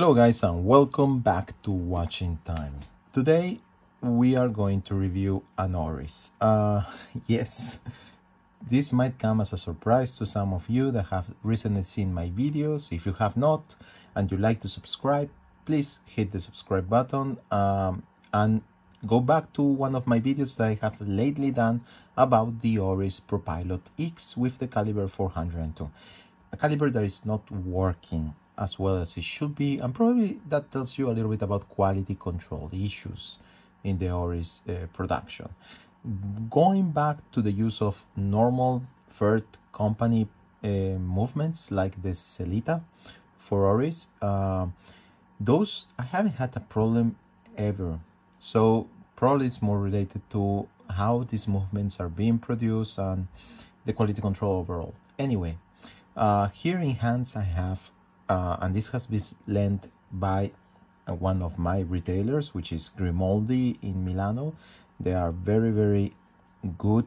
Hello guys and welcome back to Watching Time. Today we are going to review an Oris. Yes, this might come as a surprise to some of you that have recently seen my videos. If you have not and you'd like to subscribe, please hit the subscribe button and go back to one of my videos that I have lately done about the Oris ProPilot X with the caliber 402. A caliber that is not working as well as it should be, and probably that tells you a little bit about quality control issues in the Oris production. Going back to the use of normal third company movements like the Celita for Oris, those I haven't had a problem ever. So probably it's more related to how these movements are being produced and the quality control overall. Anyway, here in hands I have and this has been lent by one of my retailers, which is Grimaldi in Milano. They are very good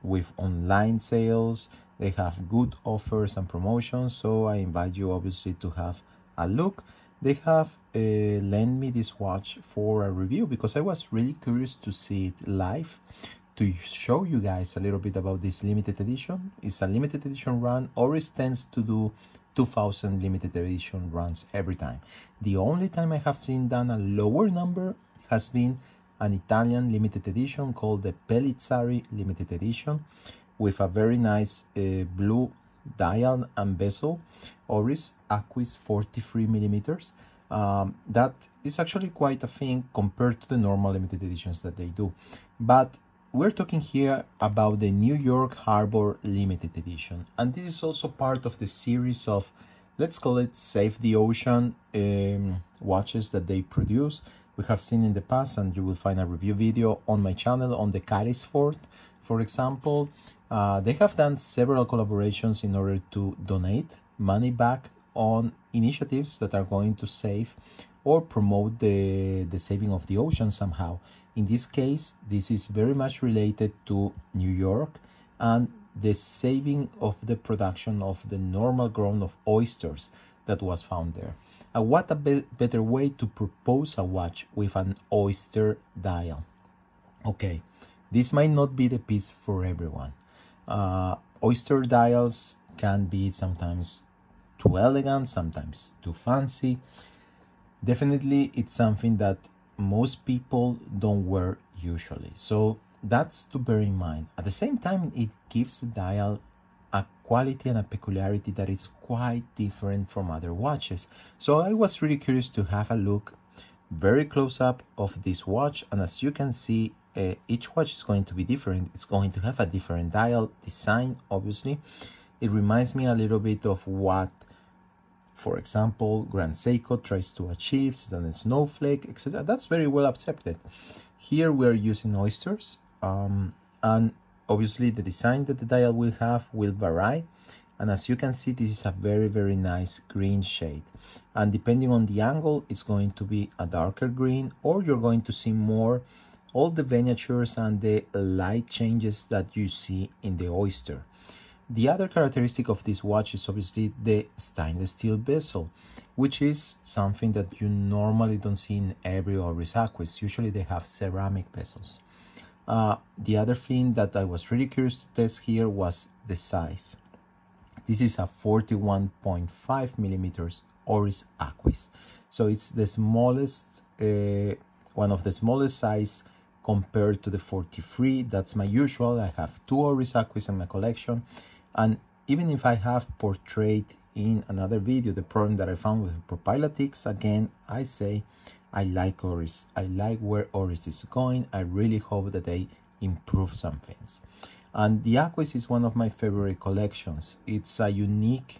with online sales. They have good offers and promotions, so I invite you obviously to have a look. They have lent me this watch for a review because I was really curious to see it live, to show you guys a little bit about this limited edition. It's a limited edition run. Oris tends to do 2000 limited edition runs every time. The only time I have seen done a lower number has been an Italian limited edition called the Pellizzari limited edition with a very nice blue dial and bezel, Oris Aquis 43 millimeters. That is actually quite a thing compared to the normal limited editions that they do. But we're talking here about the New York Harbor limited edition, and this is also part of the series of, let's call it, Save the Ocean watches that they produce. We have seen in the past, and you will find a review video on my channel on the Carisford, for example. They have done several collaborations in order to donate money back on initiatives that are going to save or promote the saving of the ocean somehow. In this case, this is very much related to New York and the saving of the production of the normal grown of oysters that was found there. And what a better way to propose a watch with an oyster dial. Okay, this might not be the piece for everyone. Oyster dials can be sometimes too elegant, sometimes too fancy. Definitely it's something that most people don't wear usually, so that's to bear in mind. At the same time, it gives the dial a quality and a peculiarity that is quite different from other watches. So I was really curious to have a look very close up of this watch, and as you can see, each watch is going to be different. It's going to have a different dial design. Obviously, it reminds me a little bit of what, for example, Grand Seiko tries to achieve, and a snowflake, etc. That's very well accepted. Here we are using oysters, and obviously the design that the dial will have will vary. And as you can see, this is a very nice green shade. And depending on the angle, it's going to be a darker green, or you're going to see more all the veneers and the light changes that you see in the oyster. The other characteristic of this watch is obviously the stainless steel bezel, which is something that you normally don't see in every Oris Aquis. Usually they have ceramic bezels. The other thing that I was really curious to test here was the size. This is a 41.5 millimeters Oris Aquis. So it's the smallest, one of the smallest size compared to the 43. That's my usual. I have two Oris Aquis in my collection. And even if I have portrayed in another video the problem that I found with ProPilot X, again, I say I like Oris. I like where Oris is going. I really hope that they improve some things. And the Aquis is one of my favorite collections. It's a unique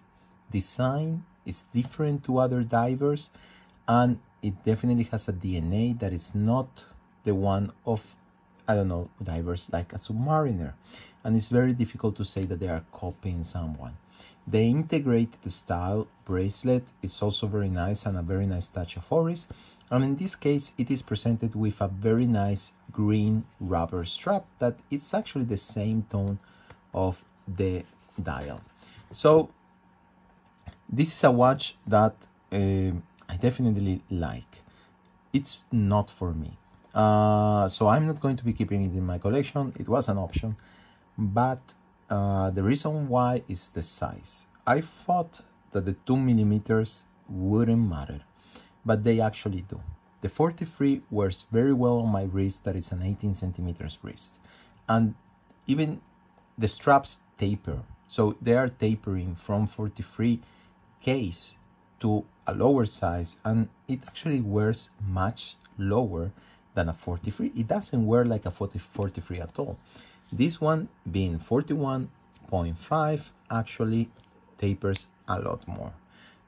design. It's different to other divers. And it definitely has a DNA that is not the one of, I don't know, divers like a Submariner. And it's very difficult to say that they are copying someone. The integrated style bracelet is also very nice and a very nice touch of Oris. And in this case, it is presented with a very nice green rubber strap that it's actually the same tone of the dial. So this is a watch that I I definitely like. It's not for me. So I'm not going to be keeping it in my collection. It was an option, but the reason why is the size. I thought that the 2mm wouldn't matter, but they actually do. The 43 wears very well on my wrist, that is an 18 centimeters wrist. And even the straps taper. So they are tapering from 43 case to a lower size, and it actually wears much lower than a 43. It doesn't wear like a 43 at all. This one, being 41.5, actually tapers a lot more.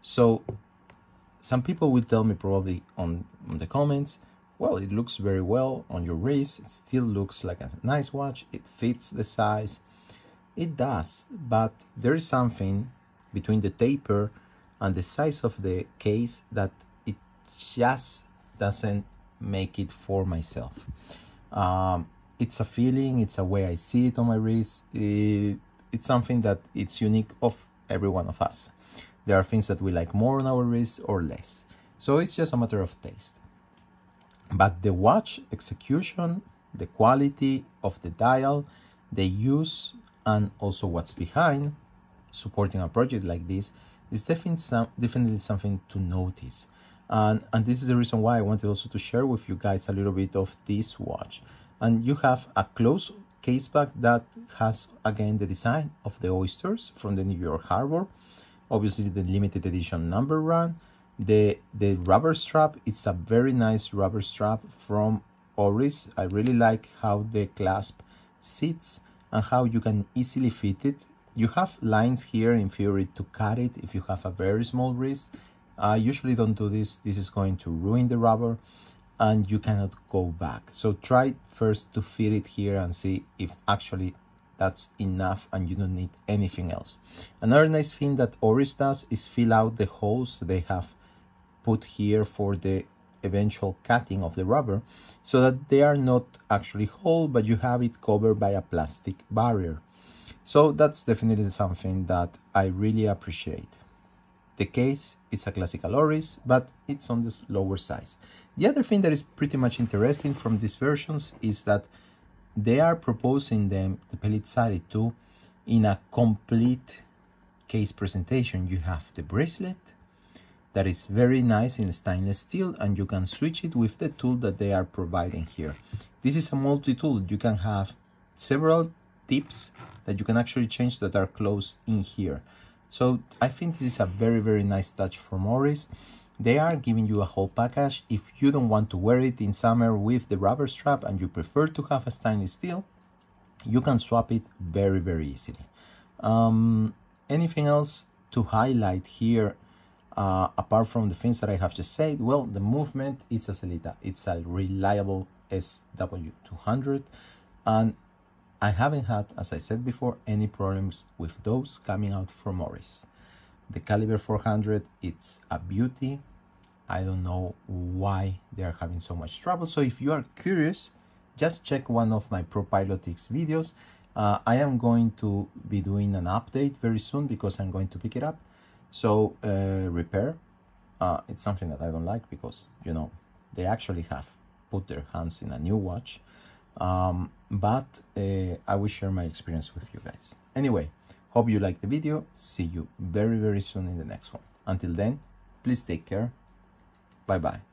So some people will tell me probably on the comments, well, it looks very well on your wrist, it still looks like a nice watch, it fits the size. It does, but there is something between the taper and the size of the case that it just doesn't make it for myself. It's a feeling, it's a way I see it on my wrist. It's something that it's unique of every one of us. There are things that we like more on our wrist or less. So it's just a matter of taste. But the watch execution, the quality of the dial, the use, and also what's behind supporting a project like this is definitely something to notice. And this is the reason why I wanted also to share with you guys a little bit of this watch. And you have a close case back that has, again, the design of the oysters from the New York Harbor. Obviously the limited edition number run. The rubber strap, it's a very nice rubber strap from Oris. I really like how the clasp sits and how you can easily fit it. You have lines here in theory to cut it if you have a very small wrist. I usually don't do this. This is going to ruin the rubber and you cannot go back. So try first to fit it here and see if actually that's enough and you don't need anything else. Another nice thing that Oris does is fill out the holes they have put here for the eventual cutting of the rubber, so that they are not actually whole, but you have it covered by a plastic barrier. So that's definitely something that I really appreciate. The case is a classical Oris, but it's on the lower size. The other thing that is pretty much interesting from these versions is that they are proposing them, the pellet-sided too, in a complete case presentation. You have the bracelet that is very nice in stainless steel, and you can switch it with the tool that they are providing here. This is a multi-tool. You can have several tips that you can actually change that are closed in here. So I think this is a very nice touch from Oris. They are giving you a whole package. If you don't want to wear it in summer with the rubber strap and you prefer to have a stainless steel, you can swap it very easily. Anything else to highlight here, apart from the things that I have just said? Well, the movement, it's a Celita. It's a reliable SW200, and I haven't had, as I said before, any problems with those coming out from Oris. The caliber 400, it's a beauty. I don't know why they are having so much trouble. So if you are curious, just check one of my ProPilotix videos. I am going to be doing an update very soon because I'm going to pick it up. So repair, it's something that I don't like because, you know, they actually have put their hands in a new watch. But I will share my experience with you guys. Anyway, hope you liked the video. See you very soon in the next one. Until then, please take care. Bye bye.